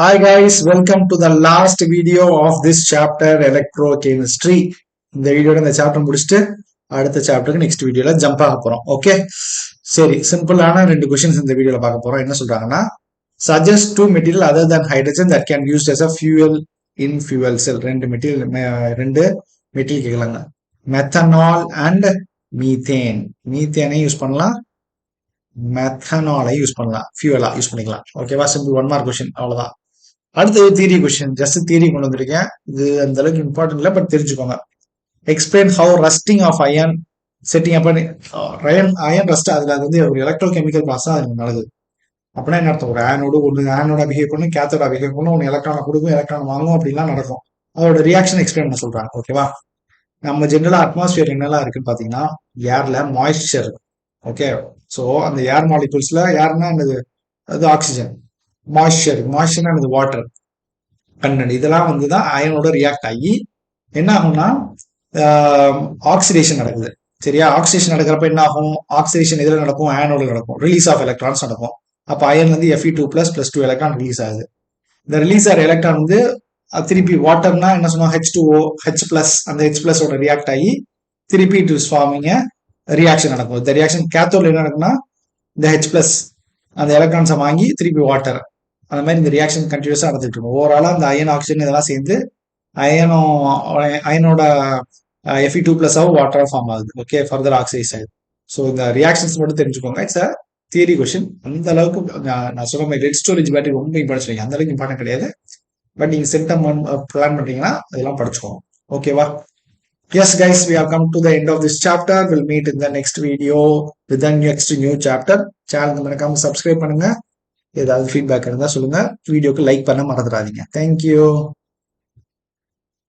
Hi guys, welcome to the last video of this chapter electrochemistry. இந்த வீடியோட இந்த chapter முடிச்சுட்டு அடுத்த சாப்டருக்கு நெக்ஸ்ட் வீடியோல ஜம்ப் ஆக போறோம். ஓகே, சரி, சிம்பிளான ரெண்டு கொஸ்டின்ஸ் இந்த வீடியோல பார்க்க போறோம். என்ன சொல்றாங்கன்னா, suggest two material other than hydrogen that can be used as a fuel in fuel cell. ரெண்டு மெட்டீரியல் கேட்கலாங்க. Methanol and methane. மீத்தேனை யூஸ் பண்ணலாம், மெத்தனாலை யூஸ் பண்ணலாம், ஃபியூவலா யூஸ் பண்ணிக்கலாம். ஓகேவா? சிம்பிள் 1 மார்க் கொஸ்டின், அவ்வளவுதான். அடுத்தது தியரி கொஸ்டின். ஜஸ்ட் தியரி கொண்டு வந்திருக்கேன். இது அந்த அளவுக்கு இம்பார்ட்டன்ட் இல்லை, பட் தெரிஞ்சுக்கோங்க. Explain how rusting of iron setting அப்ப அயன் ரஸ்ட், அதுல அது வந்து ஒரு எலக்ட்ரோ கெமிக்கல் ப்ராசஸ் அது நடக்குது. அப்படின்னா என்ன அர்த்தம்? ஒரு ஆனோட பிஹேவ் பண்ணும், கேத்தோட பிஹேவ் பண்ணும், ஒன்று எலக்ட்ரானை கொடுக்கும், எலக்ட்ரான் வாங்கும், அப்படிலாம் நடக்கும். அதோட ரியாக்ஷன் எக்ஸ்பிளைன் பண்ண சொல்றாங்க. ஓகேவா? நம்ம ஜென்ரலா அட்மாஸ்பியர் என்னெல்லாம் இருக்குன்னு பாத்தீங்கன்னா, ஏர்ல மாய்ஸ்சர். ஓகே, ஸோ அந்த ஏர் மாலிகூல்ஸ்ல ஏர்னா என்னது? அது ஆக்சிஜன். மாய்ஸ்சர்னா என்னது? Water content. இதெல்லாம் வந்து தான் அயனோட ரியாக்ட் ஆகி என்ன ஆகும்னா ஆக்சிடேஷன் நடக்குது. சரியா? ஆக்சிடேஷன் நடக்கிறப்ப என்ன ஆகும்? ஆக்சிடேஷன் எதுல நடக்கும்? அயனோட நடக்கும். ரிலீஸ் ஆஃப் எலக்ட்ரான்ஸ் நடக்கும். அப்ப அயன்ல இருந்து Fe2+ + 2 எலக்ட்ரான் ரிலீஸ் ஆகுது. இந்த ரிலீஸ் ஆகிற எலக்ட்ரான் வந்து திருப்பி வாட்டர்னா என்ன சொன்னோம்? H2O H+, அந்த H+ ஓட ரியாக்ட் ஆகி திருப்பி இட் இஸ் ஃபார்மிங் ரியாக்ஷன் நடக்கும். இந்த ரியாக்ஷன் கேத்தோட்ல என்ன நடக்கும்னா, இந்த H+ அந்த எலக்ட்ரான்ஸை வாங்கி திருப்பி வாட்டர், அந்த மாதிரி இந்த ரியாக்ஷன் கண்டினியூஸா நடந்துட்டு இருக்கும். ஓவராலா இந்த அயன் ஆக்சிஜன் இதெல்லாம் சேர்ந்து அயனோட Fe2+ வாட்டரா ஃபார்ம் ஆகுது. ஓகே, ஃபர்தர் ஆக்சைஸ் ஆகுது. ஸோ இந்த ரியாக்ஷன்ஸ் மட்டும் தெரிஞ்சுக்கோங்க. It's a theory question. அந்த அளவுக்கு நான் சொல்ல மாதிரி ரெட் ஸ்டோரேஜ் பேட்டரி ரொம்ப இம்பார்ட்டன், அந்த அளவுக்கு இம்பார்ட்டன் கிடையாது. பட் நீங்க சென்டம் பிளான் பண்றீங்கன்னா அதெல்லாம் படிச்சுக்கோங்க. ஓகேவா? Yes guys, we have come to the end of this chapter. We'll meet in the next video with the next new chapter. சேனலுக்கு மறக்காம சப்ஸ்கிரைப் பண்ணுங்க. ஏதாவது ஃபீட்பேக் இருந்தா சொல்லுங்க. வீடியோக்கு லைக் பண்ண மறந்துடாதீங்க. தேங்க்யூ.